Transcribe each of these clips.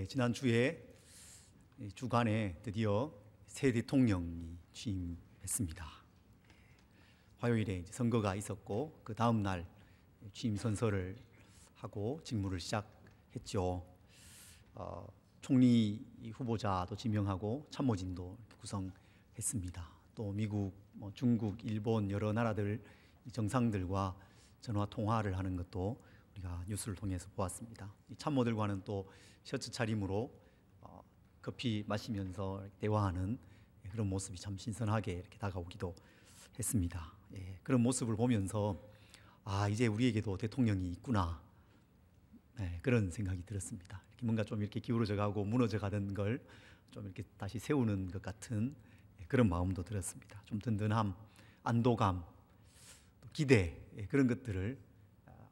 지난주에 주간에 드디어 새 대통령이 취임했습니다. 화요일에 이제 선거가 있었고 그 다음 날 취임 선서를 하고 직무를 시작했죠. 총리 후보자도 지명하고 참모진도 구성했습니다. 또 미국, 중국, 일본 여러 나라들 정상들과 전화 통화를 하는 것도 우리가 뉴스를 통해서 보았습니다. 이 참모들과는 또 셔츠 차림으로 커피 마시면서 대화하는 그런 모습이 참 신선하게 이렇게 다가오기도 했습니다. 그런 모습을 보면서 이제 우리에게도 대통령이 있구나, 그런 생각이 들었습니다. 이렇게 뭔가 좀 이렇게 기울어져 가고 무너져 가던 걸 좀 이렇게 다시 세우는 것 같은 그런 마음도 들었습니다. 좀 든든함, 안도감, 또 기대, 그런 것들을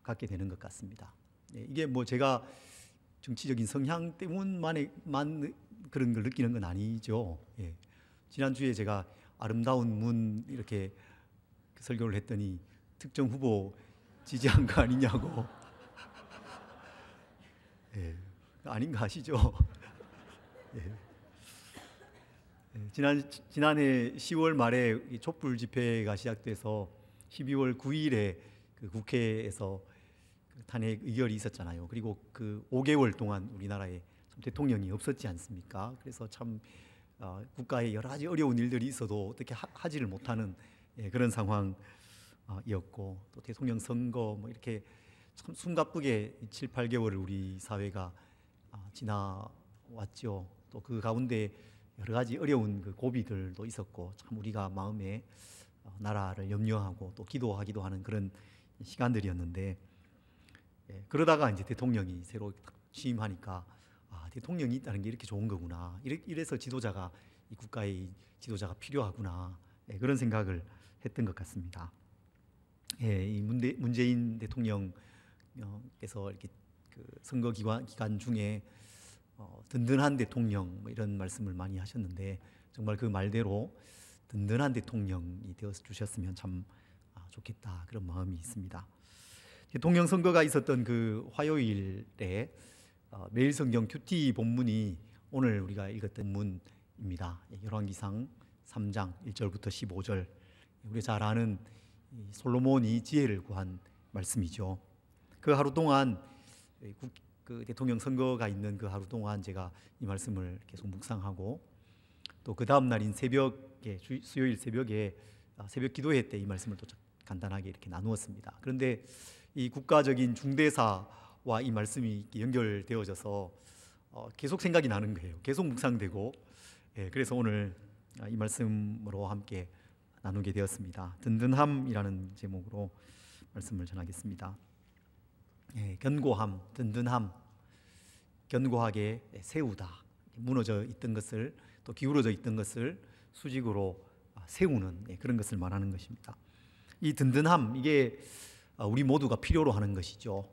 갖게 되는 것 같습니다. 이게 뭐 제가 정치적인 성향 때문만 그런 걸 느끼는 건 아니죠. 지난주에 제가 아름다운 문 이렇게 설교를 했더니 특정 후보 지지한 거 아니냐고. 아닌가 하시죠. 지난해 10월 말에 촛불 집회가 시작돼서 12월 9일에 그 국회에서 탄핵 의결이 있었잖아요. 그리고 그 5개월 동안 우리나라에 참 대통령이 없었지 않습니까? 그래서 참 국가에 여러 가지 어려운 일들이 있어도 어떻게 하지를 못하는 그런 상황이었고, 또 대통령 선거 뭐 이렇게 참 숨가쁘게 7, 8개월을 우리 사회가 지나왔죠. 또 그 가운데 여러 가지 어려운 그 고비들도 있었고, 참 우리가 마음에 나라를 염려하고 또 기도하기도 하는 그런 시간들이었는데, 그러다가 이제 대통령이 새로 취임하니까 대통령이 있다는 게 이렇게 좋은 거구나, 이래서 지도자가, 이 국가의 지도자가 필요하구나, 그런 생각을 했던 것 같습니다. 이 문재인 대통령께서 이렇게 그 선거 기간 중에 든든한 대통령 뭐 이런 말씀을 많이 하셨는데, 정말 그 말대로 든든한 대통령이 되어 주셨으면 참 좋겠다, 그런 마음이 있습니다. 대통령 선거가 있었던 그 화요일에 매일성경 큐티 본문이 오늘 우리가 읽었던 본문입니다. 열왕기상 3장 1절부터 15절, 우리가 잘 아는 솔로몬이 지혜를 구한 말씀이죠. 그 하루 동안, 그 대통령 선거가 있는 그 하루 동안 제가 이 말씀을 계속 묵상하고, 또 그 다음 날인 새벽에, 수요일 새벽에 새벽 기도회 때 이 말씀을 또 간단하게 이렇게 나누었습니다. 그런데 이 국가적인 중대사와 이 말씀이 연결되어져서 계속 생각이 나는 거예요. 계속 묵상되고, 그래서 오늘 이 말씀으로 함께 나누게 되었습니다. 든든함이라는 제목으로 말씀을 전하겠습니다. 견고함, 든든함, 견고하게 세우다, 무너져 있던 것을, 또 기울어져 있던 것을 수직으로 세우는 그런 것을 말하는 것입니다. 이 든든함, 이게 우리 모두가 필요로 하는 것이죠.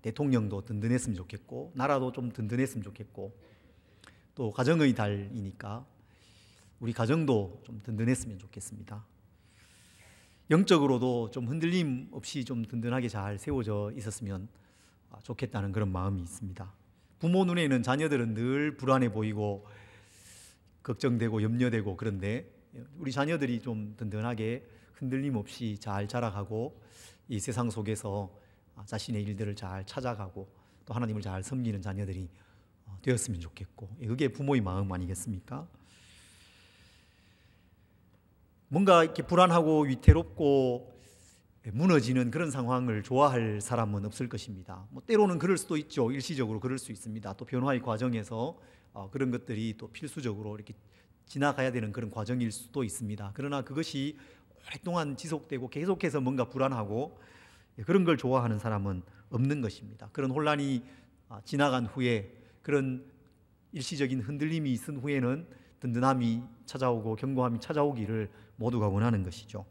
대통령도 든든했으면 좋겠고, 나라도 좀 든든했으면 좋겠고, 또 가정의 달이니까 우리 가정도 좀 든든했으면 좋겠습니다. 영적으로도 좀 흔들림 없이 좀 든든하게 잘 세워져 있었으면 좋겠다는 그런 마음이 있습니다. 부모 눈에는 자녀들은 늘 불안해 보이고 걱정되고 염려되고, 그런데 우리 자녀들이 좀 든든하게 흔들림 없이 잘 자라가고 이 세상 속에서 자신의 일들을 잘 찾아가고 또 하나님을 잘 섬기는 자녀들이 되었으면 좋겠고, 그게 부모의 마음 아니겠습니까? 뭔가 이렇게 불안하고 위태롭고 무너지는 그런 상황을 좋아할 사람은 없을 것입니다. 때로는 그럴 수도 있죠. 일시적으로 그럴 수 있습니다. 또 변화의 과정에서 그런 것들이 또 필수적으로 이렇게 지나가야 되는 그런 과정일 수도 있습니다. 그러나 그것이 오랫동안 지속되고 계속해서 뭔가 불안하고 그런 걸 좋아하는 사람은 없는 것입니다. 그런 혼란이 지나간 후에, 그런 일시적인 흔들림이 있은 후에는 든든함이 찾아오고 견고함이 찾아오기를 모두가 원하는 것이죠.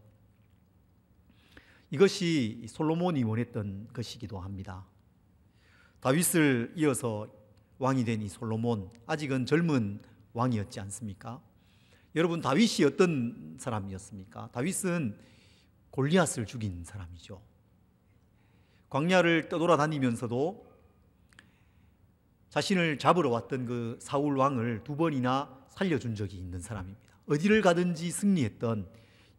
이것이 솔로몬이 원했던 것이기도 합니다. 다윗을 이어서 왕이 된 이 솔로몬, 아직은 젊은 왕이었지 않습니까? 여러분, 다윗이 어떤 사람이었습니까? 다윗은 골리앗을 죽인 사람이죠. 광야를 떠돌아다니면서도 자신을 잡으러 왔던 그 사울 왕을 2번이나 살려준 적이 있는 사람입니다. 어디를 가든지 승리했던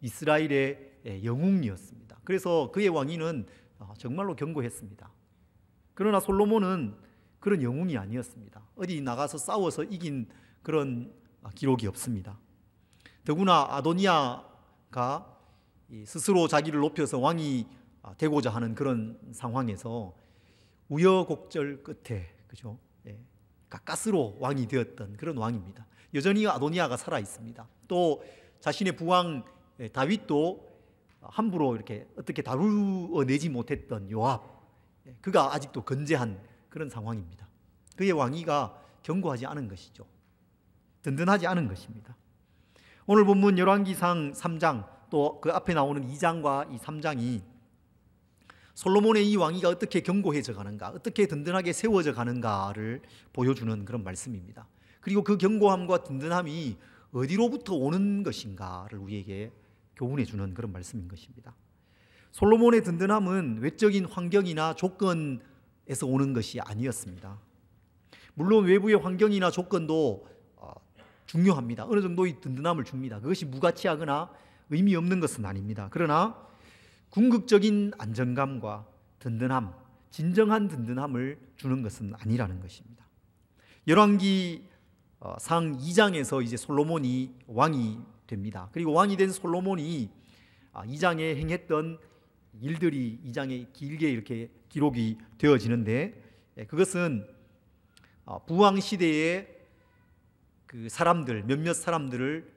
이스라엘의 영웅이었습니다. 그래서 그의 왕위는 정말로 견고했습니다. 그러나 솔로몬은 그런 영웅이 아니었습니다. 어디 나가서 싸워서 이긴 그런 기록이 없습니다. 더구나 아도니아가 스스로 자기를 높여서 왕이 되고자 하는 그런 상황에서 우여곡절 끝에, 그죠? 가까스로 왕이 되었던 그런 왕입니다. 여전히 아도니아가 살아 있습니다. 또 자신의 부왕 다윗도 함부로 이렇게 어떻게 다루어내지 못했던 요압, 그가 아직도 건재한 그런 상황입니다. 그의 왕위가 견고하지 않은 것이죠. 든든하지 않은 것입니다. 오늘 본문 열왕기상 3장 또 그 앞에 나오는 2장과 이 3장이 솔로몬의 이 왕위가 어떻게 견고해져 가는가, 어떻게 든든하게 세워져 가는가를 보여주는 그런 말씀입니다. 그리고 그 견고함과 든든함이 어디로부터 오는 것인가를 우리에게 교훈해 주는 그런 말씀인 것입니다. 솔로몬의 든든함은 외적인 환경이나 조건에서 오는 것이 아니었습니다. 물론 외부의 환경이나 조건도 중요합니다. 어느 정도의 든든함을 줍니다. 그것이 무가치하거나 의미 없는 것은 아닙니다. 그러나 궁극적인 안정감과 든든함, 진정한 든든함을 주는 것은 아니라는 것입니다. 열왕기 상 2장에서 이제 솔로몬이 왕이 됩니다. 그리고 왕이 된 솔로몬이 2장에 행했던 일들이 2장에 길게 이렇게 기록이 되어지는데, 그것은 부왕 시대의 그 사람들, 몇몇 사람들을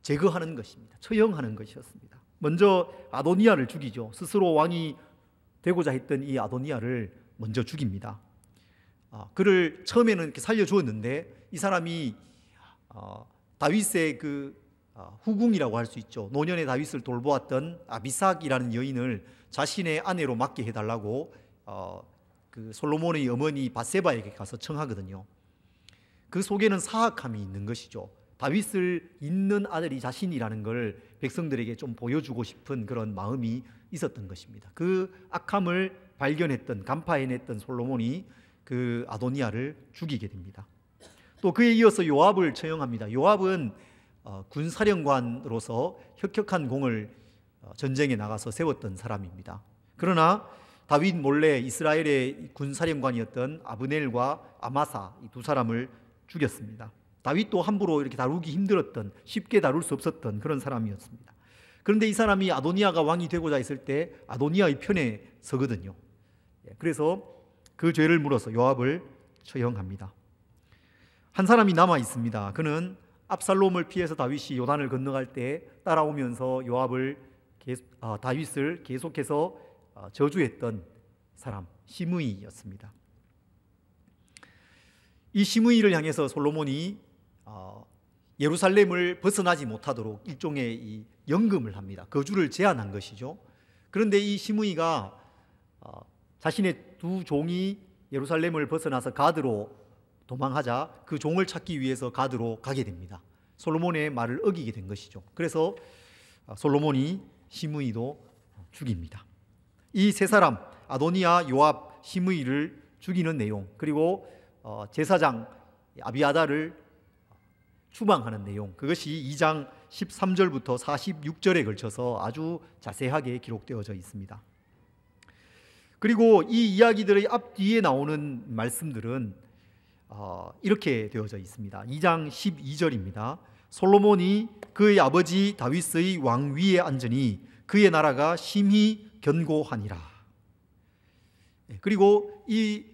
제거하는 것입니다. 처형하는 것이었습니다. 먼저 아도니아를 죽이죠. 스스로 왕이 되고자 했던 이 아도니아를 먼저 죽입니다. 그를 처음에는 이렇게 살려주었는데 이 사람이 다윗의 그 후궁이라고 할 수 있죠. 노년의 다윗을 돌보았던 아비삭이라는 여인을 자신의 아내로 맡게 해달라고 그 솔로몬의 어머니 밧세바에게 가서 청하거든요. 그 속에는 사악함이 있는 것이죠. 다윗을 잇는 아들이 자신이라는 걸 백성들에게 좀 보여주고 싶은 그런 마음이 있었던 것입니다. 그 악함을 발견했던, 간파해냈던 솔로몬이 그 아도니아를 죽이게 됩니다. 또 그에 이어서 요압을 처형합니다. 요압은 군사령관으로서 혁혁한 공을 전쟁에 나가서 세웠던 사람입니다. 그러나 다윗 몰래 이스라엘의 군사령관이었던 아브넬과 아마사, 이 두 사람을 죽였습니다. 다윗도 함부로 이렇게 다루기 힘들었던, 쉽게 다룰 수 없었던 그런 사람이었습니다. 그런데 이 사람이 아도니아가 왕이 되고자 했을 때 아도니아의 편에 서거든요. 그래서 그 죄를 물어서 요압을 처형합니다. 한 사람이 남아 있습니다. 그는 압살롬을 피해서 다윗이 요단을 건너갈 때 따라오면서 다윗을 계속해서 저주했던 사람, 시므이였습니다. 이 시므이를 향해서 솔로몬이 예루살렘을 벗어나지 못하도록 일종의 이 연금을 합니다. 거주를 제한한 것이죠. 그런데 이 시므이가 자신의 두 종이 예루살렘을 벗어나서 가드로 도망하자 그 종을 찾기 위해서 가드로 가게 됩니다. 솔로몬의 말을 어기게 된 것이죠. 그래서 솔로몬이 시므이도 죽입니다. 이 세 사람, 아도니아, 요압, 시므이를 죽이는 내용, 그리고 제사장 아비아달을 추방하는 내용, 그것이 2장 13절부터 46절에 걸쳐서 아주 자세하게 기록되어져 있습니다. 그리고 이 이야기들의 앞뒤에 나오는 말씀들은 이렇게 되어져 있습니다. 2장 12절입니다. 솔로몬이 그의 아버지 다윗의 왕위에 앉으니 그의 나라가 심히 견고하니라. 그리고 이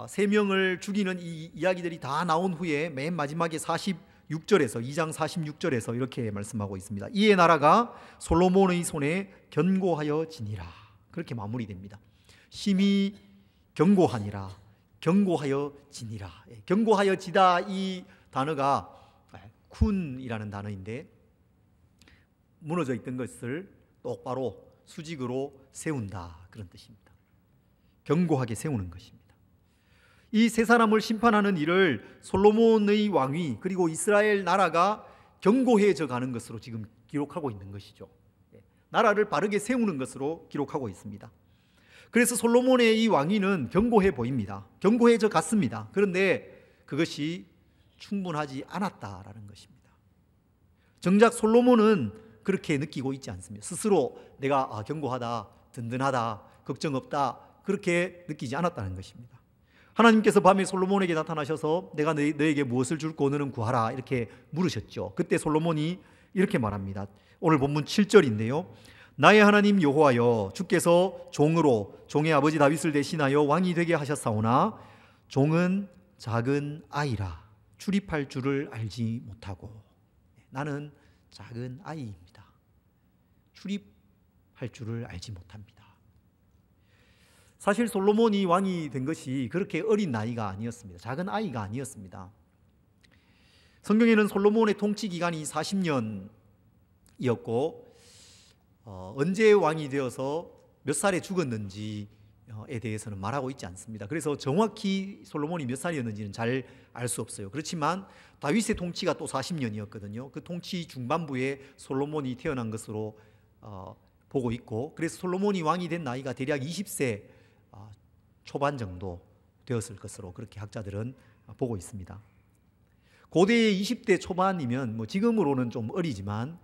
세 명을 죽이는 이 이야기들이 다 나온 후에 맨 마지막에 46절에서 2장 46절에서 이렇게 말씀하고 있습니다. 이의 나라가 솔로몬의 손에 견고하여지니라. 그렇게 마무리됩니다. 심히 견고하니라, 견고하여지니라. 견고하여지다, 이 단어가 쿤이라는 단어인데 무너져 있던 것을 똑바로 수직으로 세운다, 그런 뜻입니다. 견고하게 세우는 것입니다. 이 세 사람을 심판하는 일을 솔로몬의 왕위, 그리고 이스라엘 나라가 견고해져 가는 것으로 지금 기록하고 있는 것이죠. 나라를 바르게 세우는 것으로 기록하고 있습니다. 그래서 솔로몬의 이 왕위는 견고해 보입니다. 견고해져 갔습니다. 그런데 그것이 충분하지 않았다라는 것입니다. 정작 솔로몬은 그렇게 느끼고 있지 않습니다. 스스로 내가 견고하다, 든든하다, 걱정 없다 그렇게 느끼지 않았다는 것입니다. 하나님께서 밤에 솔로몬에게 나타나셔서 내가 너에게 무엇을 줄고 너는 구하라 이렇게 물으셨죠. 그때 솔로몬이 이렇게 말합니다. 오늘 본문 7절인데요. 나의 하나님 여호와여, 주께서 종으로 종의 아버지 다윗을 대신하여 왕이 되게 하셨사오나 종은 작은 아이라 출입할 줄을 알지 못하고. 나는 작은 아이입니다. 출입할 줄을 알지 못합니다. 사실 솔로몬이 왕이 된 것이 그렇게 어린 나이가 아니었습니다. 작은 아이가 아니었습니다. 성경에는 솔로몬의 통치 기간이 40년이었고 언제 왕이 되어서 몇 살에 죽었는지에 대해서는 말하고 있지 않습니다. 그래서 정확히 솔로몬이 몇 살이었는지는 잘 알 수 없어요. 그렇지만 다윗의 통치가 또 40년이었거든요. 그 통치 중반부에 솔로몬이 태어난 것으로 보고 있고, 그래서 솔로몬이 왕이 된 나이가 대략 20세 초반 정도 되었을 것으로 그렇게 학자들은 보고 있습니다. 고대의 20대 초반이면 뭐 지금으로는 좀 어리지만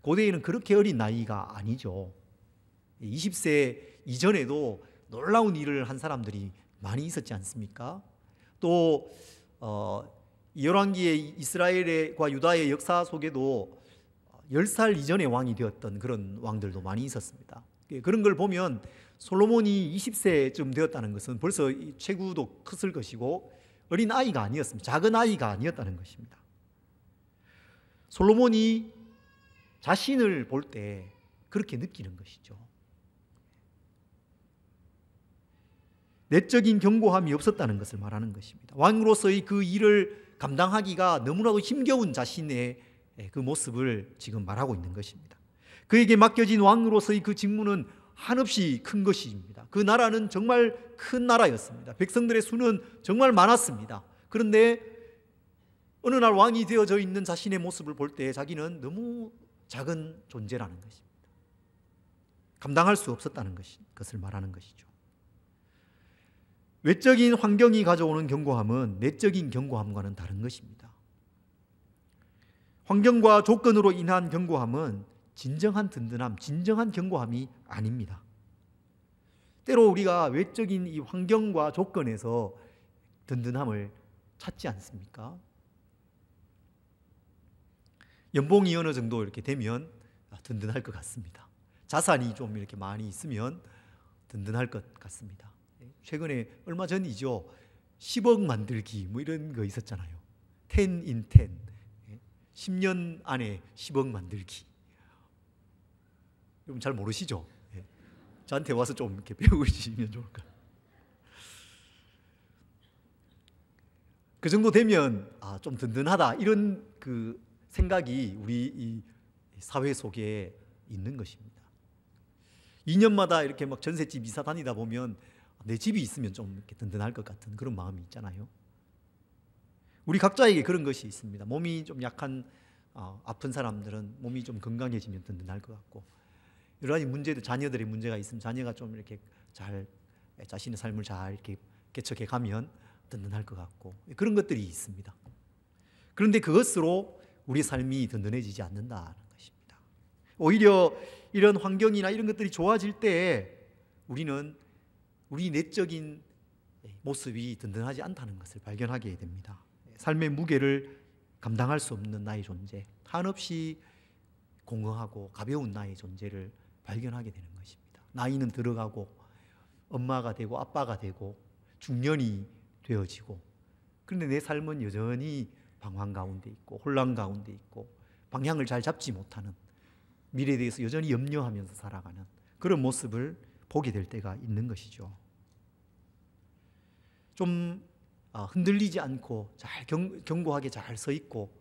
고대에는 그렇게 어린 나이가 아니죠. 20세 이전에도 놀라운 일을 한 사람들이 많이 있었지 않습니까? 또 열왕기의 이스라엘과 유다의 역사 속에도 10살 이전에 왕이 되었던 그런 왕들도 많이 있었습니다. 그런 걸 보면 솔로몬이 20세쯤 되었다는 것은 벌써 체구도 컸을 것이고 어린 아이가 아니었습니다. 작은 아이가 아니었다는 것입니다. 솔로몬이 자신을 볼 때 그렇게 느끼는 것이죠. 내적인 견고함이 없었다는 것을 말하는 것입니다. 왕으로서의 그 일을 감당하기가 너무나도 힘겨운 자신의 그 모습을 지금 말하고 있는 것입니다. 그에게 맡겨진 왕으로서의 그 직무는 한없이 큰 것입니다. 그 나라는 정말 큰 나라였습니다. 백성들의 수는 정말 많았습니다. 그런데 어느 날 왕이 되어져 있는 자신의 모습을 볼 때 자기는 너무 작은 존재라는 것입니다. 감당할 수 없었다는 것을 말하는 것이죠. 외적인 환경이 가져오는 견고함은 내적인 견고함과는 다른 것입니다. 환경과 조건으로 인한 견고함은 진정한 든든함, 진정한 견고함이 아닙니다. 때로 우리가 외적인 이 환경과 조건에서 든든함을 찾지 않습니까? 연봉이 어느 정도 이렇게 되면 든든할 것 같습니다. 자산이 좀 이렇게 많이 있으면 든든할 것 같습니다. 최근에 얼마 전이죠. 10억 만들기 뭐 이런 거 있었잖아요. 10 in 10. 10년 안에 10억 만들기. 여러분 잘 모르시죠? 저한테 와서 좀 이렇게 배우시면 좋을 것 같아요. 그 정도 되면 좀 든든하다 이런 그 생각이 우리 이 사회 속에 있는 것입니다. 2년마다 이렇게 막 전셋집 이사 다니다 보면 내 집이 있으면 좀 이렇게 든든할 것 같은 그런 마음이 있잖아요. 우리 각자에게 그런 것이 있습니다. 몸이 좀 약한 아픈 사람들은 몸이 좀 건강해지면 든든할 것 같고, 여러 가지 문제들, 자녀들의 문제가 있으면 자녀가 좀 이렇게 잘 자신의 삶을 잘 이렇게 개척해 가면 든든할 것 같고, 그런 것들이 있습니다. 그런데 그것으로 우리 삶이 든든해지지 않는다는 것입니다. 오히려 이런 환경이나 이런 것들이 좋아질 때 우리는 우리 내적인 모습이 든든하지 않다는 것을 발견하게 됩니다. 삶의 무게를 감당할 수 없는 나의 존재, 한없이 공허하고 가벼운 나의 존재를 발견하게 되는 것입니다. 나이는 들어가고 엄마가 되고 아빠가 되고 중년이 되어지고, 그런데 내 삶은 여전히 방황 가운데 있고 혼란 가운데 있고 방향을 잘 잡지 못하는, 미래에 대해서 여전히 염려하면서 살아가는 그런 모습을 보게 될 때가 있는 것이죠. 좀 흔들리지 않고 잘 견고하게 잘 서 있고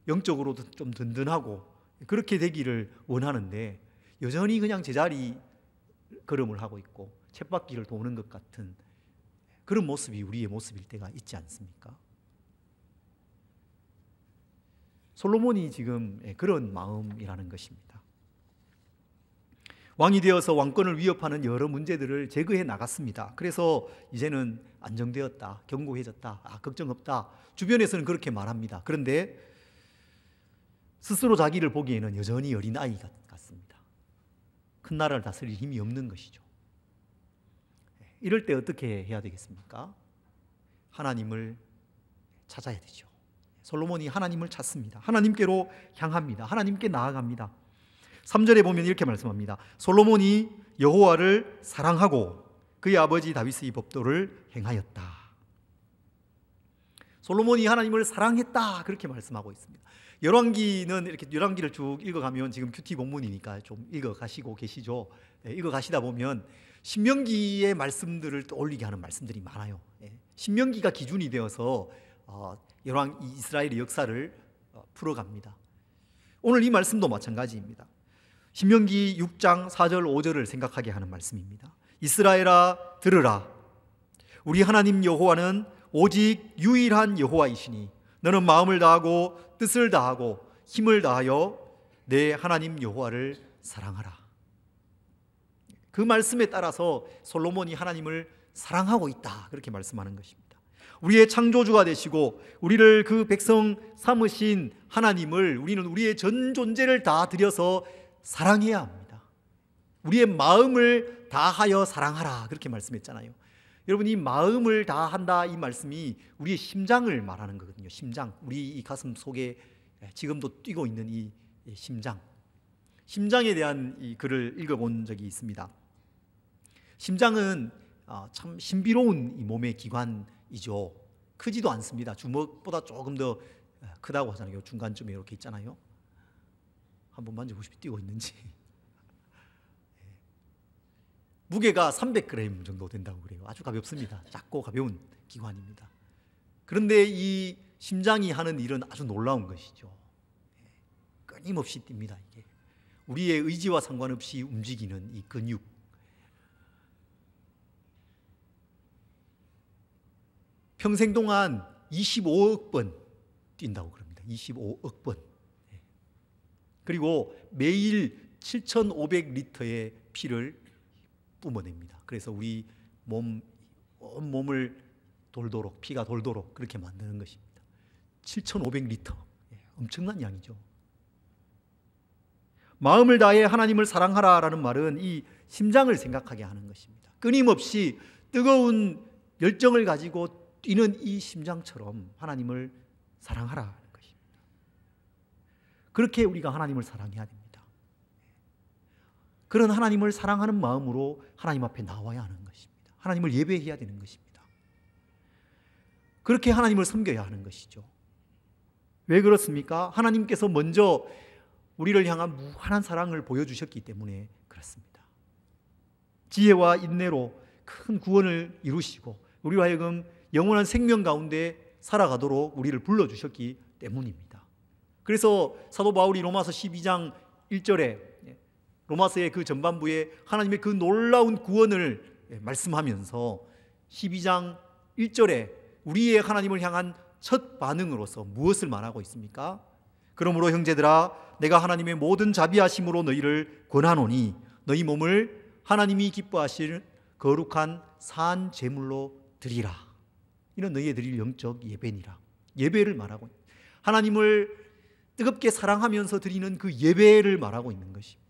영적으로도 좀 든든하고 그렇게 되기를 원하는데 여전히 그냥 제자리 걸음을 하고 있고 쳇바퀴를 도는 것 같은 그런 모습이 우리의 모습일 때가 있지 않습니까? 솔로몬이 지금 그런 마음이라는 것입니다. 왕이 되어서 왕권을 위협하는 여러 문제들을 제거해 나갔습니다. 그래서 이제는 안정되었다, 견고해졌다, 걱정 없다. 주변에서는 그렇게 말합니다. 그런데 스스로 자기를 보기에는 여전히 어린아이 같습니다. 큰 나라를 다스릴 힘이 없는 것이죠. 이럴 때 어떻게 해야 되겠습니까? 하나님을 찾아야 되죠. 솔로몬이 하나님을 찾습니다. 하나님께로 향합니다. 하나님께 나아갑니다. 3절에 보면 이렇게 말씀합니다. 솔로몬이 여호와를 사랑하고 그의 아버지 다윗의 법도를 행하였다. 솔로몬이 하나님을 사랑했다, 그렇게 말씀하고 있습니다. 열왕기는 이렇게 열왕기를 쭉 읽어가면, 지금 큐티 본문이니까 좀 읽어가시고 계시죠. 읽어가시다 보면 신명기의 말씀들을 떠올리게 하는 말씀들이 많아요. 신명기가 기준이 되어서 열왕 이스라엘의 역사를 풀어갑니다. 오늘 이 말씀도 마찬가지입니다. 신명기 6장 4절 5절을 생각하게 하는 말씀입니다. 이스라엘아 들으라. 우리 하나님 여호와는 오직 유일한 여호와이시니 너는 마음을 다하고 뜻을 다하고 힘을 다하여 내 하나님 여호와를 사랑하라. 그 말씀에 따라서 솔로몬이 하나님을 사랑하고 있다, 그렇게 말씀하는 것입니다. 우리의 창조주가 되시고 우리를 그 백성 삼으신 하나님을 우리는 우리의 전 존재를 다 들여서 사랑해야 합니다. 우리의 마음을 다하여 사랑하라, 그렇게 말씀했잖아요. 여러분, 이 마음을 다한다, 이 말씀이 우리의 심장을 말하는 거거든요. 심장, 우리 이 가슴 속에 지금도 뛰고 있는 이 심장. 심장에 대한 이 글을 읽어본 적이 있습니다. 심장은 참 신비로운 이 몸의 기관이죠. 크지도 않습니다. 주먹보다 조금 더 크다고 하잖아요. 중간쯤에 이렇게 있잖아요. 한번 만져보시면 뛰고 있는지. 무게가 300g 정도 된다고 그래요. 아주 가볍습니다. 작고 가벼운 기관입니다. 그런데 이 심장이 하는 일은 아주 놀라운 것이죠. 끊임없이 뜁니다. 이게 우리의 의지와 상관없이 움직이는 이 근육. 평생 동안 25억 번 뛴다고 그럽니다. 25억 번. 그리고 매일 7,500리터의 피를 뿜어냅니다. 그래서 우리 온 몸을 돌도록, 피가 돌도록 그렇게 만드는 것입니다. 7,500리터. 엄청난 양이죠. 마음을 다해 하나님을 사랑하라라는 말은 이 심장을 생각하게 하는 것입니다. 끊임없이 뜨거운 열정을 가지고 뛰는 이 심장처럼 하나님을 사랑하라는 것입니다. 그렇게 우리가 하나님을 사랑해야 됩니다. 그런 하나님을 사랑하는 마음으로 하나님 앞에 나와야 하는 것입니다. 하나님을 예배해야 되는 것입니다. 그렇게 하나님을 섬겨야 하는 것이죠. 왜 그렇습니까? 하나님께서 먼저 우리를 향한 무한한 사랑을 보여주셨기 때문에 그렇습니다. 지혜와 인내로 큰 구원을 이루시고 우리로 하여금 영원한 생명 가운데 살아가도록 우리를 불러주셨기 때문입니다. 그래서 사도 바울이 로마서 12장 1절에 로마서의 그 전반부에 하나님의 그 놀라운 구원을 말씀하면서 12장 1절에 우리의 하나님을 향한 첫 반응으로서 무엇을 말하고 있습니까? 그러므로 형제들아 내가 하나님의 모든 자비하심으로 너희를 권하노니 너희 몸을 하나님이 기뻐하실 거룩한 산 제물로 드리라. 이는 너희의 드릴 영적 예배니라. 예배를 말하고 하나님을 뜨겁게 사랑하면서 드리는 그 예배를 말하고 있는 것입니다.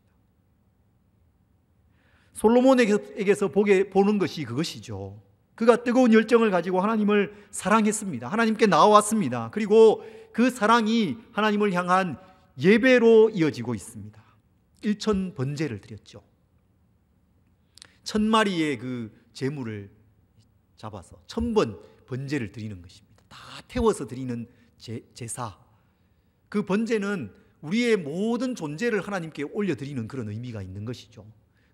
솔로몬에게서 보는 것이 그것이죠. 그가 뜨거운 열정을 가지고 하나님을 사랑했습니다. 하나님께 나와왔습니다. 그리고 그 사랑이 하나님을 향한 예배로 이어지고 있습니다. 1천 번제를 드렸죠. 1,000마리의 그 제물을 잡아서 1,000번 번제를 드리는 것입니다. 다 태워서 드리는 제사. 그 번제는 우리의 모든 존재를 하나님께 올려드리는 그런 의미가 있는 것이죠.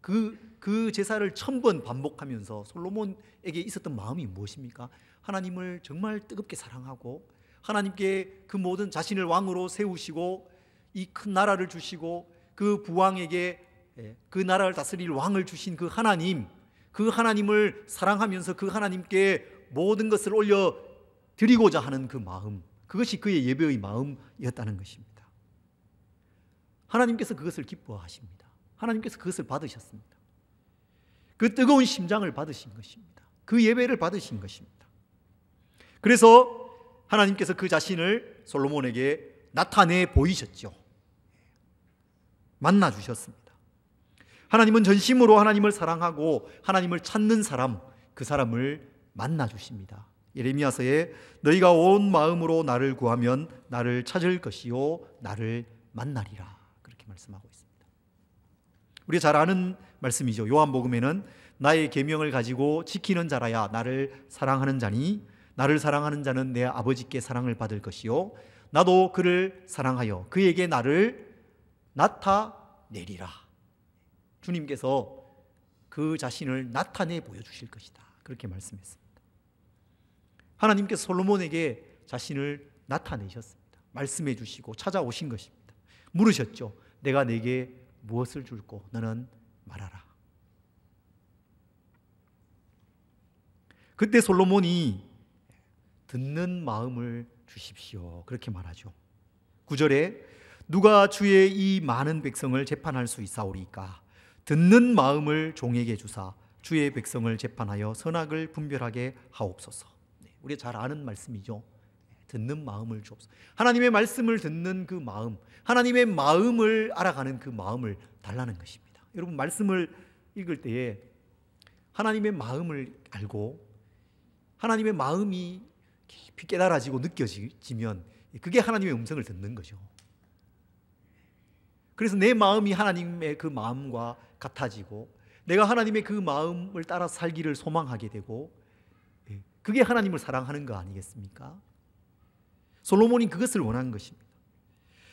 그 제사를 1,000번 반복하면서 솔로몬에게 있었던 마음이 무엇입니까? 하나님을 정말 뜨겁게 사랑하고 하나님께 그 모든 자신을 왕으로 세우시고 이 큰 나라를 주시고 그 부왕에게 그 나라를 다스릴 왕을 주신 그 하나님, 그 하나님을 사랑하면서 그 하나님께 모든 것을 올려 드리고자 하는 그 마음, 그것이 그의 예배의 마음이었다는 것입니다. 하나님께서 그것을 기뻐하십니다. 하나님께서 그것을 받으셨습니다. 그 뜨거운 심장을 받으신 것입니다. 그 예배를 받으신 것입니다. 그래서 하나님께서 그 자신을 솔로몬에게 나타내 보이셨죠. 만나 주셨습니다. 하나님은 전심으로 하나님을 사랑하고 하나님을 찾는 사람, 그 사람을 만나 주십니다. 예레미야서에 너희가 온 마음으로 나를 구하면 나를 찾을 것이요 나를 만나리라, 그렇게 말씀하고 있습니다. 우리가 잘 아는 말씀이죠. 요한복음에는 나의 계명을 가지고 지키는 자라야 나를 사랑하는 자니 나를 사랑하는 자는 내 아버지께 사랑을 받을 것이요 나도 그를 사랑하여 그에게 나를 나타내리라. 주님께서 그 자신을 나타내 보여주실 것이다, 그렇게 말씀했습니다. 하나님께서 솔로몬에게 자신을 나타내셨습니다. 말씀해 주시고 찾아오신 것입니다. 물으셨죠. 내가 내게 무엇을 줄고 너는 말하라. 그때 솔로몬이 듣는 마음을 주십시오, 그렇게 말하죠. 9절에 누가 주의 이 많은 백성을 재판할 수 있사오리까? 듣는 마음을 종에게 주사 주의 백성을 재판하여 선악을 분별하게 하옵소서. 우리가 잘 아는 말씀이죠. 듣는 마음을 주옵소서. 하나님의 말씀을 듣는 그 마음, 하나님의 마음을 알아가는 그 마음을 달라는 것입니다. 여러분, 말씀을 읽을 때에 하나님의 마음을 알고 하나님의 마음이 깊이 깨달아지고 느껴지면 그게 하나님의 음성을 듣는 거죠. 그래서 내 마음이 하나님의 그 마음과 같아지고 내가 하나님의 그 마음을 따라 살기를 소망하게 되고, 그게 하나님을 사랑하는 거 아니겠습니까? 솔로몬이 그것을 원한 것입니다.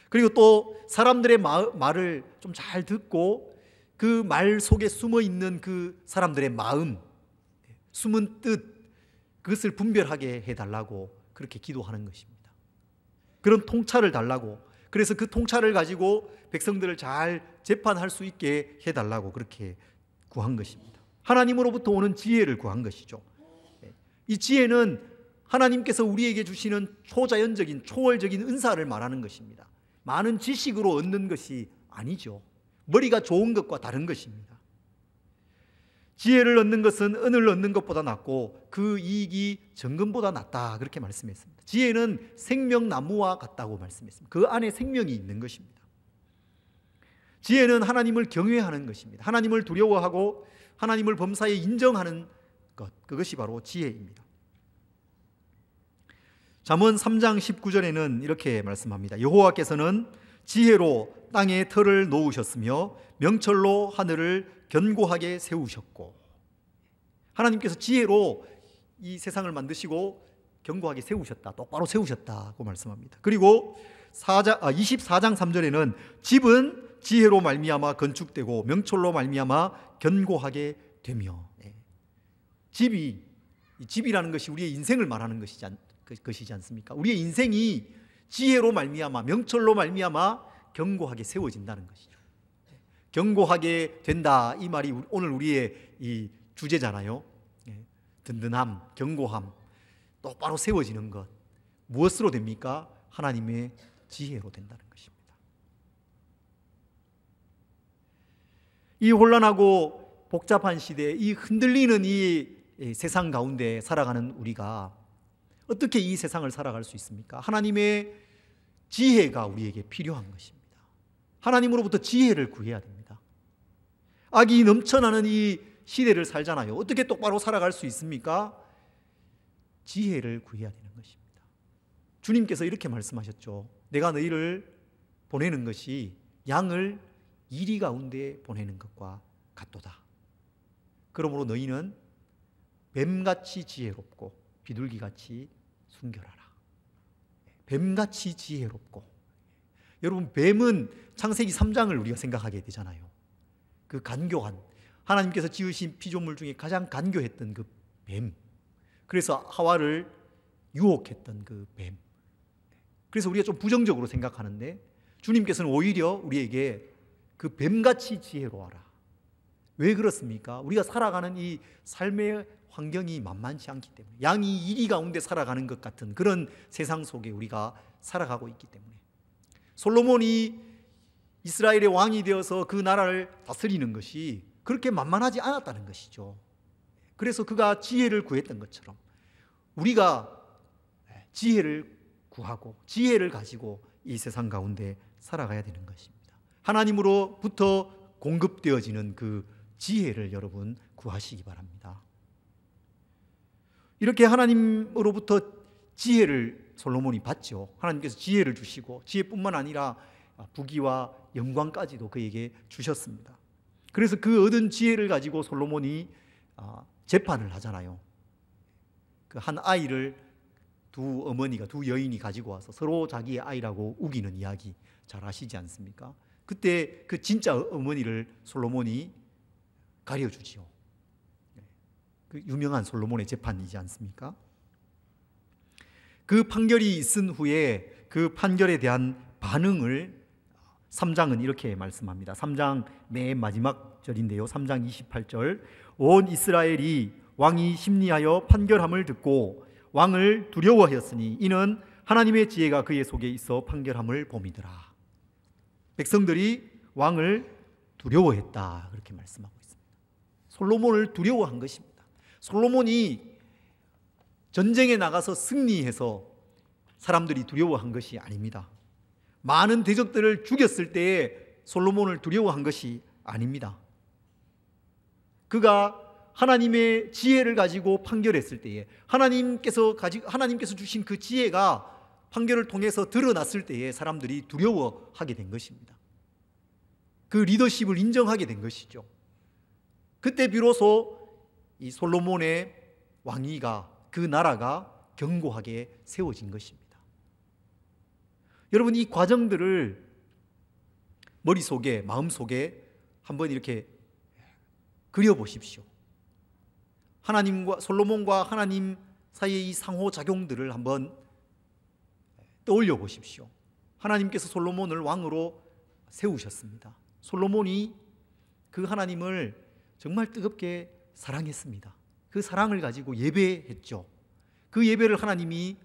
그리고 또 사람들의 말을 좀 잘 듣고 그 말 속에 숨어 있는 그 사람들의 마음, 숨은 뜻, 그것을 분별하게 해달라고 그렇게 기도하는 것입니다. 그런 통찰을 달라고, 그래서 그 통찰을 가지고 백성들을 잘 재판할 수 있게 해달라고 그렇게 구한 것입니다. 하나님으로부터 오는 지혜를 구한 것이죠. 이 지혜는 하나님께서 우리에게 주시는 초자연적인 초월적인 은사를 말하는 것입니다. 많은 지식으로 얻는 것이 아니죠. 머리가 좋은 것과 다른 것입니다. 지혜를 얻는 것은 은을 얻는 것보다 낫고 그 이익이 정금보다 낫다, 그렇게 말씀했습니다. 지혜는 생명나무와 같다고 말씀했습니다. 그 안에 생명이 있는 것입니다. 지혜는 하나님을 경외하는 것입니다. 하나님을 두려워하고 하나님을 범사에 인정하는 것, 그것이 바로 지혜입니다. 잠언 3장 19절에는 이렇게 말씀합니다. 여호와께서는 지혜로 땅에 터를 놓으셨으며 명철로 하늘을 견고하게 세우셨고, 하나님께서 지혜로 이 세상을 만드시고 견고하게 세우셨다, 똑바로 세우셨다고 말씀합니다. 그리고 24장 3절에는 집은 지혜로 말미암아 건축되고 명철로 말미암아 견고하게 되며, 집이라는 것이 우리의 인생을 말하는 것이지 않습니까? 우리의 인생이 지혜로 말미암아 명철로 말미암아 견고하게 세워진다는 것이죠. 견고하게 된다, 이 말이 오늘 우리의 이 주제잖아요. 든든함, 견고함, 똑바로 세워지는 것, 무엇으로 됩니까? 하나님의 지혜로 된다는 것입니다. 이 혼란하고 복잡한 시대에 이 흔들리는 이 세상 가운데 살아가는 우리가 어떻게 이 세상을 살아갈 수 있습니까? 하나님의 지혜가 우리에게 필요한 것입니다. 하나님으로부터 지혜를 구해야 됩니다. 악이 넘쳐나는 이 시대를 살잖아요. 어떻게 똑바로 살아갈 수 있습니까? 지혜를 구해야 되는 것입니다. 주님께서 이렇게 말씀하셨죠. 내가 너희를 보내는 것이 양을 이리 가운데 보내는 것과 같도다. 그러므로 너희는 뱀같이 지혜롭고 비둘기같이 순결하라. 뱀같이 지혜롭고, 여러분, 뱀은 창세기 3장을 우리가 생각하게 되잖아요. 그 간교한, 하나님께서 지으신 피조물 중에 가장 간교했던 그 뱀, 그래서 하와를 유혹했던 그 뱀. 그래서 우리가 좀 부정적으로 생각하는데 주님께서는 오히려 우리에게 그 뱀같이 지혜로워라. 왜 그렇습니까? 우리가 살아가는 이 삶의 환경이 만만치 않기 때문에, 양이 이리 가운데 살아가는 것 같은 그런 세상 속에 우리가 살아가고 있기 때문에, 솔로몬이 이스라엘의 왕이 되어서 그 나라를 다스리는 것이 그렇게 만만하지 않았다는 것이죠. 그래서 그가 지혜를 구했던 것처럼 우리가 지혜를 구하고 지혜를 가지고 이 세상 가운데 살아가야 되는 것입니다. 하나님으로부터 공급되어지는 그 지혜를 여러분 구하시기 바랍니다. 이렇게 하나님으로부터 지혜를 솔로몬이 받죠. 하나님께서 지혜를 주시고 지혜뿐만 아니라 부귀와 영광까지도 그에게 주셨습니다. 그래서 그 얻은 지혜를 가지고 솔로몬이 재판을 하잖아요. 그 한 아이를 두 어머니가, 두 여인이 가지고 와서 서로 자기의 아이라고 우기는 이야기 잘 아시지 않습니까? 그때 그 진짜 어머니를 솔로몬이 가려주지요. 그 유명한 솔로몬의 재판이지 않습니까? 그 판결이 있은 후에 그 판결에 대한 반응을 3장은 이렇게 말씀합니다. 3장 맨 마지막 절인데요. 3장 28절. 온 이스라엘이 왕이 심리하여 판결함을 듣고 왕을 두려워하였으니 이는 하나님의 지혜가 그의 속에 있어 판결함을 봄이더라. 백성들이 왕을 두려워했다. 그렇게 말씀하고 있습니다. 솔로몬을 두려워한 것입니다. 솔로몬이 전쟁에 나가서 승리해서 사람들이 두려워한 것이 아닙니다. 많은 대적들을 죽였을 때에 솔로몬을 두려워한 것이 아닙니다. 그가 하나님의 지혜를 가지고 판결했을 때에 하나님께서 주신 그 지혜가 판결을 통해서 드러났을 때에 사람들이 두려워하게 된 것입니다. 그 리더십을 인정하게 된 것이죠. 그때 비로소 이 솔로몬의 왕위가, 그 나라가 견고하게 세워진 것입니다. 여러분, 이 과정들을 머릿속에, 마음속에 한번 이렇게 그려보십시오. 솔로몬과 하나님 사이의 이 상호작용들을 한번 떠올려 보십시오. 하나님께서 솔로몬을 왕으로 세우셨습니다. 솔로몬이 그 하나님을 정말 뜨겁게 사랑했습니다. 그 사랑을 가지고 예배했죠. 그 예배를 하나님이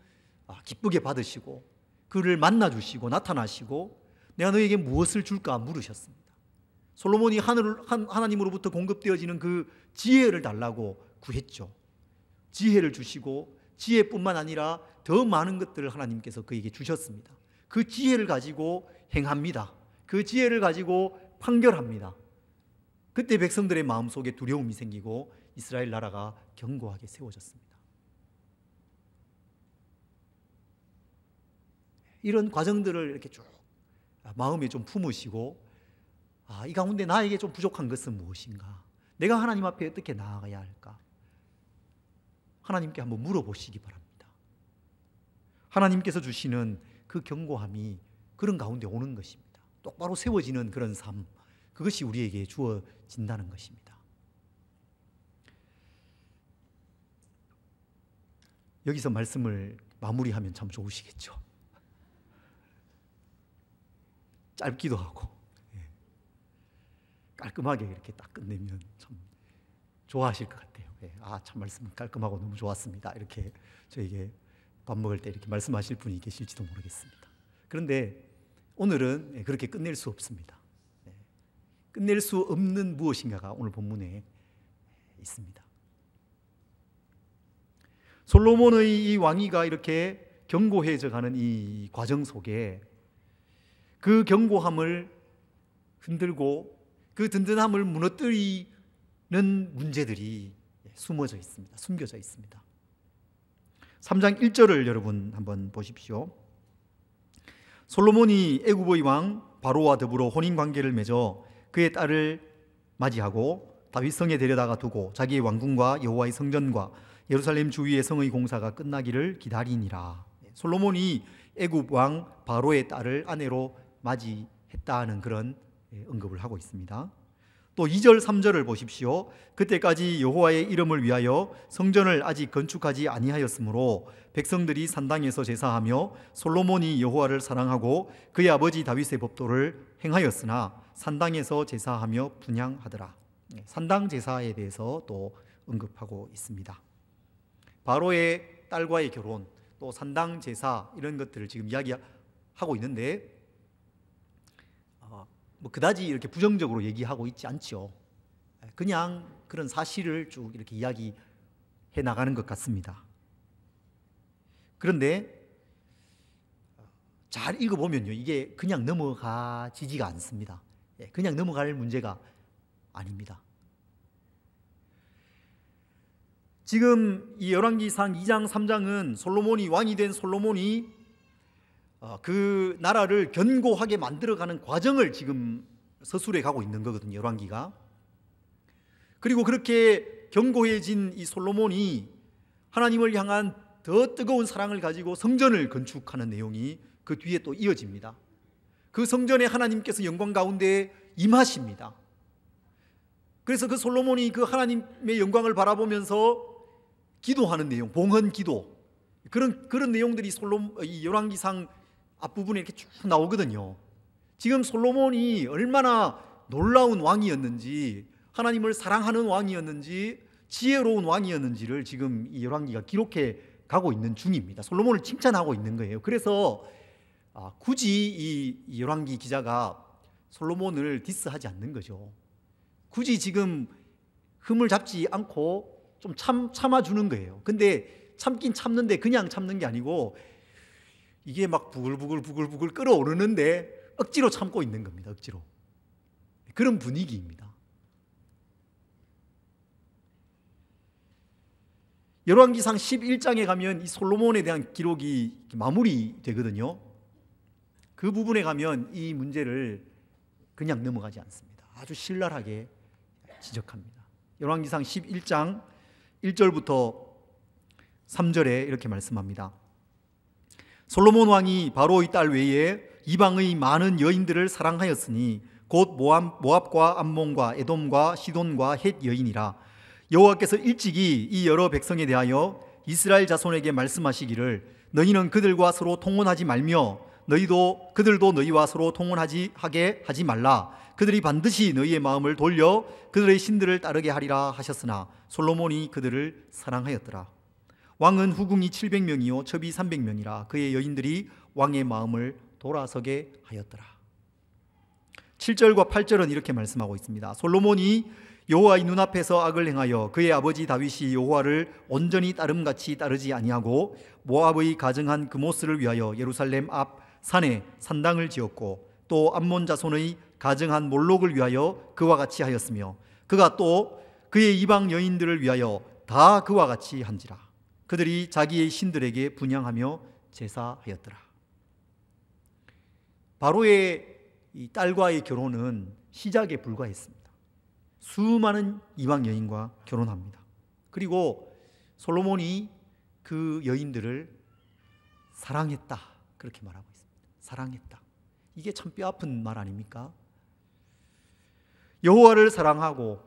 기쁘게 받으시고 그를 만나주시고 나타나시고 내가 너에게 무엇을 줄까 물으셨습니다. 솔로몬이 하나님으로부터 공급되어지는 그 지혜를 달라고 구했죠. 지혜를 주시고 지혜뿐만 아니라 더 많은 것들을 하나님께서 그에게 주셨습니다. 그 지혜를 가지고 행합니다. 그 지혜를 가지고 판결합니다. 그때 백성들의 마음속에 두려움이 생기고 이스라엘 나라가 견고하게 세워졌습니다. 이런 과정들을 이렇게 쭉 마음에 좀 품으시고 이 가운데 나에게 좀 부족한 것은 무엇인가? 내가 하나님 앞에 어떻게 나아가야 할까? 하나님께 한번 물어보시기 바랍니다. 하나님께서 주시는 그 견고함이 그런 가운데 오는 것입니다. 똑바로 세워지는 그런 삶, 그것이 우리에게 주어진다는 것입니다. 여기서 말씀을 마무리하면 참 좋으시겠죠. 짧기도 하고 깔끔하게 이렇게 딱 끝내면 참 좋아하실 것 같아요. 참 말씀 깔끔하고 너무 좋았습니다. 이렇게 저에게 밥 먹을 때 이렇게 말씀하실 분이 계실지도 모르겠습니다. 그런데 오늘은 그렇게 끝낼 수 없습니다. 끝낼 수 없는 무엇인가가 오늘 본문에 있습니다. 솔로몬의 이 왕위가 이렇게 견고해져 가는 이 과정 속에 그 견고함을 흔들고 그 든든함을 무너뜨리는 문제들이 숨겨져 있습니다. 3장 1절을 여러분 한번 보십시오. 솔로몬이 애굽의 왕 바로와 더불어 혼인관계를 맺어 그의 딸을 맞이하고 다윗성에 데려다가 두고 자기의 왕궁과 여호와의 성전과 예루살렘 주위의 성의 공사가 끝나기를 기다리니라. 솔로몬이 애굽 왕 바로의 딸을 아내로 맞이했다는 그런 언급을 하고 있습니다. 또 2절 3절을 보십시오. 그때까지 여호와의 이름을 위하여 성전을 아직 건축하지 아니하였으므로 백성들이 산당에서 제사하며 솔로몬이 여호와를 사랑하고 그의 아버지 다윗의 법도를 행하였으나 산당에서 제사하며 분향하더라. 산당 제사에 대해서 또 언급하고 있습니다. 바로의 딸과의 결혼, 또 산당 제사 이런 것들을 지금 이야기하고 있는데 뭐 그다지 이렇게 부정적으로 얘기하고 있지 않죠. 그냥 그런 사실을 쭉 이렇게 이야기해 나가는 것 같습니다. 그런데 잘 읽어보면요, 이게 그냥 넘어가지지가 않습니다. 그냥 넘어갈 문제가 아닙니다. 지금 이 열왕기상 2장 3장은 솔로몬이 왕이 된 솔로몬이 그 나라를 견고하게 만들어가는 과정을 지금 서술해 가고 있는 거거든요, 열왕기가. 그리고 그렇게 견고해진 이 솔로몬이 하나님을 향한 더 뜨거운 사랑을 가지고 성전을 건축하는 내용이 그 뒤에 또 이어집니다. 그 성전에 하나님께서 영광 가운데 임하십니다. 그래서 그 솔로몬이 그 하나님의 영광을 바라보면서 기도하는 내용, 봉헌 기도, 그런 내용들이 이 열왕기상 앞부분에 이렇게 쭉 나오거든요. 지금 솔로몬이 얼마나 놀라운 왕이었는지, 하나님을 사랑하는 왕이었는지, 지혜로운 왕이었는지를 지금 이 열왕기가 기록해 가고 있는 중입니다. 솔로몬을 칭찬하고 있는 거예요. 그래서 굳이 이 열왕기 기자가 솔로몬을 디스하지 않는 거죠. 굳이 지금 흠을 잡지 않고 좀 참아주는 거예요. 근데 참긴 참는데 그냥 참는 게 아니고 이게 막 부글부글 끓어오르는데 억지로 참고 있는 겁니다. 억지로. 그런 분위기입니다. 열왕기상 11장에 가면 이 솔로몬에 대한 기록이 마무리되거든요. 그 부분에 가면 이 문제를 그냥 넘어가지 않습니다. 아주 신랄하게 지적합니다. 열왕기상 11장 1절부터 3절에 이렇게 말씀합니다. 솔로몬 왕이 바로의 딸 외에 이방의 많은 여인들을 사랑하였으니 곧 모압과 암몬과 에돔과 시돈과 헷 여인이라. 여호와께서 일찍이 이 여러 백성에 대하여 이스라엘 자손에게 말씀하시기를 너희는 그들과 서로 통혼하지 말며 그들도 너희와 서로 통혼하게 하지 말라. 그들이 반드시 너희의 마음을 돌려 그들의 신들을 따르게 하리라 하셨으나 솔로몬이 그들을 사랑하였더라. 왕은 후궁이 700명이요 첩이 300명이라. 그의 여인들이 왕의 마음을 돌아서게 하였더라. 7절과 8절은 이렇게 말씀하고 있습니다. 솔로몬이 여호와의 눈앞에서 악을 행하여 그의 아버지 다윗이 여호와를 온전히 따름같이 따르지 아니하고 모압의 가증한 그모스를 위하여 예루살렘 앞 산에 산당을 지었고 또 암몬 자손의 가증한 몰록을 위하여 그와 같이 하였으며 그가 또 그의 이방 여인들을 위하여 다 그와 같이 한지라. 그들이 자기의 신들에게 분향하며 제사하였더라. 바로의 이 딸과의 결혼은 시작에 불과했습니다. 수많은 이방 여인과 결혼합니다. 그리고 솔로몬이 그 여인들을 사랑했다, 그렇게 말하고 있습니다. 사랑했다. 이게 참 뼈아픈 말 아닙니까? 여호와를 사랑하고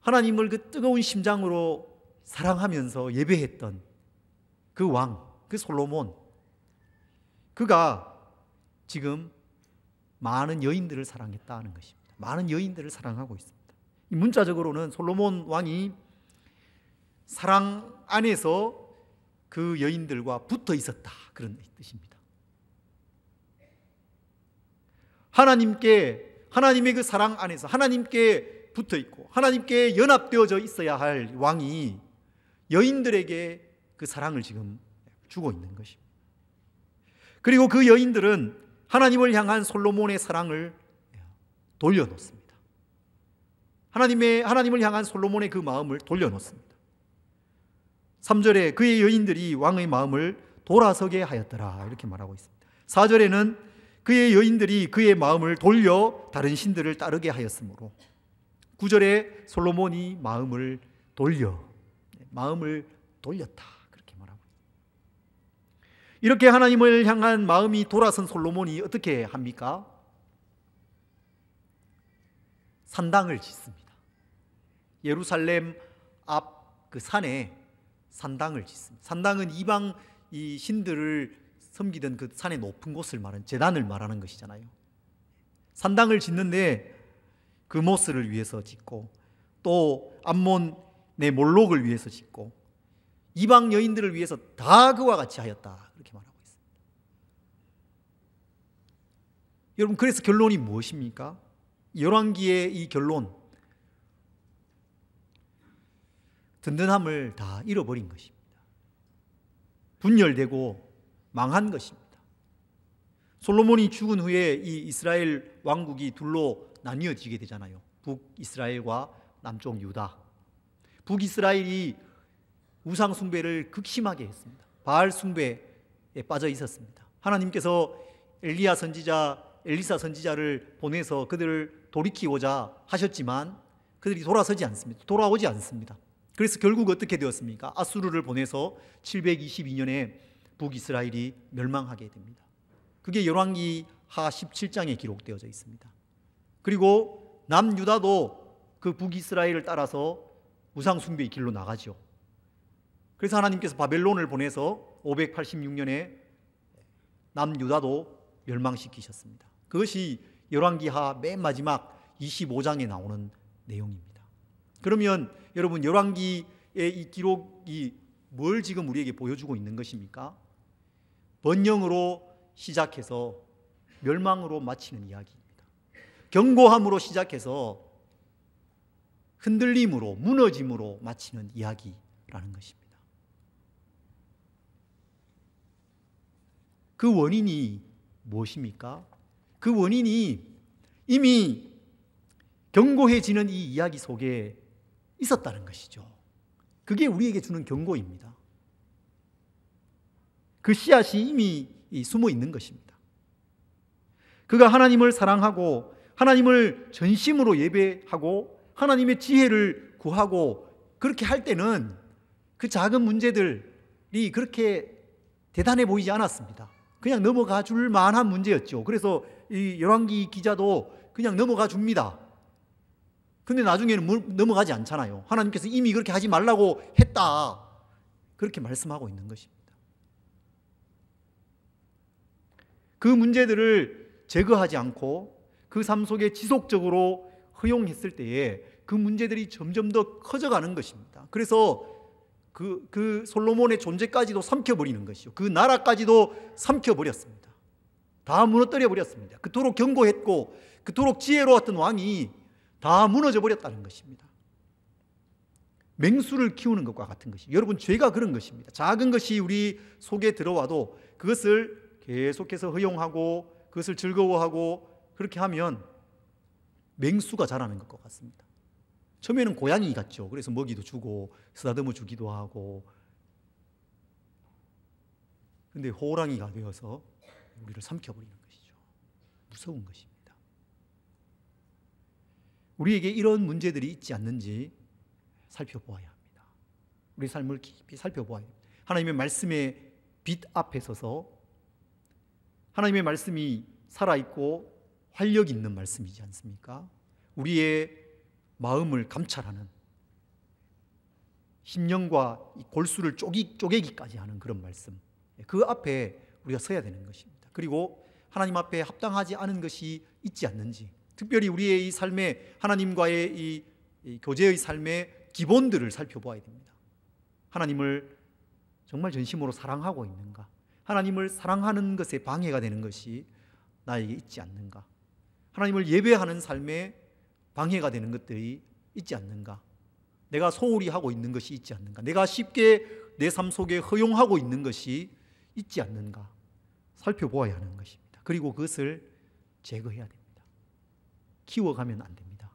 하나님을 그 뜨거운 심장으로 사랑하면서 예배했던 그 왕, 그 솔로몬, 그가 지금 많은 여인들을 사랑했다는 것입니다. 많은 여인들을 사랑하고 있습니다. 이 문자적으로는 솔로몬 왕이 사랑 안에서 그 여인들과 붙어 있었다, 그런 뜻입니다. 하나님의 그 사랑 안에서 하나님께 붙어 있고 하나님께 연합되어져 있어야 할 왕이 여인들에게 그 사랑을 지금 주고 있는 것입니다. 그리고 그 여인들은 하나님을 향한 솔로몬의 사랑을 돌려놓습니다. 하나님을 향한 솔로몬의 그 마음을 돌려놓습니다. 3절에 그의 여인들이 왕의 마음을 돌아서게 하였더라, 이렇게 말하고 있습니다. 4절에는 그의 여인들이 그의 마음을 돌려 다른 신들을 따르게 하였으므로 9절에 솔로몬이 마음을 돌렸다, 그렇게 말하고 있습니다. 이렇게 하나님을 향한 마음이 돌아선 솔로몬이 어떻게 합니까? 산당을 짓습니다. 예루살렘 앞 그 산에 산당을 짓습니다. 산당은 이방 이 신들을 섬기던 그 산의 높은 곳을 말하는, 제단을 말하는 것이잖아요. 산당을 짓는데 그모스를 위해서 짓고 또 암몬의 몰록을 위해서 짓고 이방 여인들을 위해서 다 그와 같이 하였다, 이렇게 말하고 있습니다. 여러분, 그래서 결론이 무엇입니까? 열왕기의 이 결론, 든든함을 다 잃어버린 것입니다. 분열되고 망한 것입니다. 솔로몬이 죽은 후에 이 이스라엘 왕국이 둘로 나뉘어지게 되잖아요. 북이스라엘과 남쪽 유다. 북이스라엘이 우상 숭배를 극심하게 했습니다. 바알 숭배에 빠져 있었습니다. 하나님께서 엘리사 선지자를 보내서 그들을 돌이키고자 하셨지만 그들이 돌아오지 않습니다. 그래서 결국 어떻게 되었습니까? 아수르를 보내서 722년에 북이스라엘이 멸망하게 됩니다. 그게 열왕기하 17장에 기록되어져 있습니다. 그리고 남유다도 그 북이스라엘을 따라서 우상 숭배의 길로 나가죠. 그래서 하나님께서 바벨론을 보내서 586년에 남유다도 멸망시키셨습니다. 그것이 열왕기하 맨 마지막 25장에 나오는 내용입니다. 그러면 여러분, 열왕기의 이 기록이 뭘 지금 우리에게 보여주고 있는 것입니까? 번영으로 시작해서 멸망으로 마치는 이야기입니다. 견고함으로 시작해서 흔들림으로, 무너짐으로 마치는 이야기라는 것입니다. 그 원인이 무엇입니까? 그 원인이 이미 견고해지는 이 이야기 속에 있었다는 것이죠. 그게 우리에게 주는 경고입니다. 그 씨앗이 이미 숨어 있는 것입니다. 그가 하나님을 사랑하고 하나님을 전심으로 예배하고 하나님의 지혜를 구하고 그렇게 할 때는 그 작은 문제들이 그렇게 대단해 보이지 않았습니다. 그냥 넘어가 줄 만한 문제였죠. 그래서 이 열왕기 기자도 그냥 넘어가 줍니다. 근데 나중에는 넘어가지 않잖아요. 하나님께서 이미 그렇게 하지 말라고 했다, 그렇게 말씀하고 있는 것입니다. 그 문제들을 제거하지 않고 그 삶 속에 지속적으로 허용했을 때에 그 문제들이 점점 더 커져가는 것입니다. 그래서 그 솔로몬의 존재까지도 삼켜버리는 것이죠. 그 나라까지도 삼켜버렸습니다. 다 무너뜨려 버렸습니다. 그토록 견고했고 그토록 지혜로웠던 왕이 다 무너져 버렸다는 것입니다. 맹수를 키우는 것과 같은 것이, 여러분, 죄가 그런 것입니다. 작은 것이 우리 속에 들어와도 그것을 계속해서 허용하고 그것을 즐거워하고 그렇게 하면 맹수가 자라는 것과 같습니다. 처음에는 고양이 같죠. 그래서 먹이도 주고 쓰다듬어 주기도 하고, 그런데 호랑이가 되어서 우리를 삼켜버리는 것이죠. 무서운 것입니다. 우리에게 이런 문제들이 있지 않는지 살펴보아야 합니다. 우리 삶을 깊이 살펴보아야 합니다. 하나님의 말씀의 빛 앞에 서서 하나님의 말씀이 살아있고 활력 있는 말씀이지 않습니까? 우리의 마음을 감찰하는, 심령과 골수를 쪼개기까지 하는 그런 말씀, 그 앞에 우리가 서야 되는 것입니다. 그리고 하나님 앞에 합당하지 않은 것이 있지 않는지, 특별히 우리의 이 삶에 하나님과의 이 교제의 삶의 기본들을 살펴보아야 됩니다. 하나님을 정말 전심으로 사랑하고 있는가? 하나님을 사랑하는 것에 방해가 되는 것이 나에게 있지 않는가? 하나님을 예배하는 삶에 방해가 되는 것들이 있지 않는가? 내가 소홀히 하고 있는 것이 있지 않는가? 내가 쉽게 내 삶 속에 허용하고 있는 것이 있지 않는가? 살펴보아야 하는 것입니다. 그리고 그것을 제거해야 됩니다. 키워가면 안 됩니다.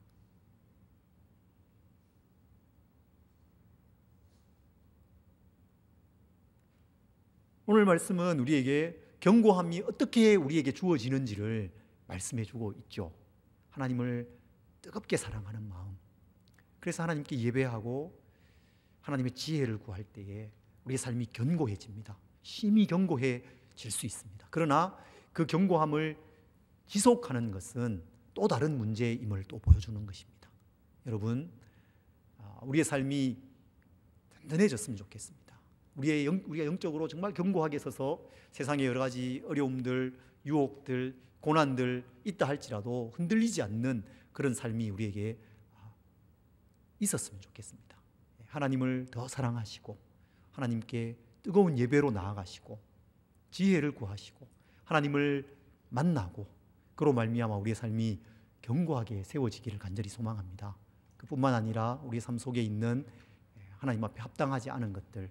오늘 말씀은 우리에게 견고함이 어떻게 우리에게 주어지는지를 말씀해 주고 있죠. 하나님을 뜨겁게 사랑하는 마음, 그래서 하나님께 예배하고 하나님의 지혜를 구할 때에 우리의 삶이 견고해집니다. 심히 견고해질 수 있습니다. 그러나 그 견고함을 지속하는 것은 또 다른 문제임을 또 보여주는 것입니다. 여러분, 우리의 삶이 든든해졌으면 좋겠습니다. 우리가 영적으로 정말 견고하게 서서 세상의 여러 가지 어려움들, 유혹들, 고난들 있다 할지라도 흔들리지 않는 그런 삶이 우리에게 있었으면 좋겠습니다. 하나님을 더 사랑하시고 하나님께 뜨거운 예배로 나아가시고 지혜를 구하시고 하나님을 만나고 그로 말미암아 우리의 삶이 견고하게 세워지기를 간절히 소망합니다. 그뿐만 아니라 우리의 삶 속에 있는 하나님 앞에 합당하지 않은 것들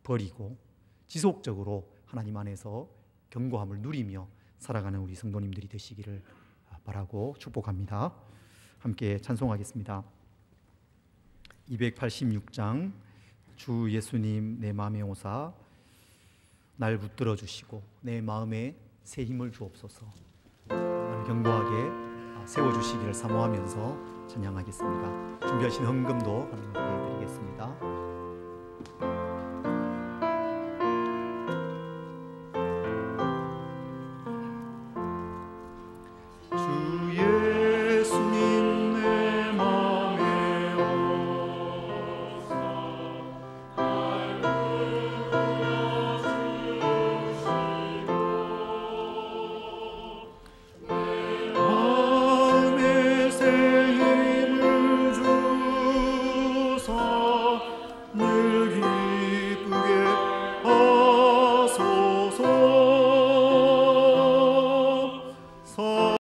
버리고 지속적으로 하나님 안에서 견고함을 누리며 살아가는 우리 성도님들이 되시기를 바라고 축복합니다. 함께 찬송하겠습니다. 286장 주 예수님 내 마음에 오사 날 붙들어 주시고 내 마음에 새 힘을 주옵소서. 견고하게 세워주시기를 사모하면서 찬양하겠습니다. 준비하신 헌금도 하나님께 드리겠습니다.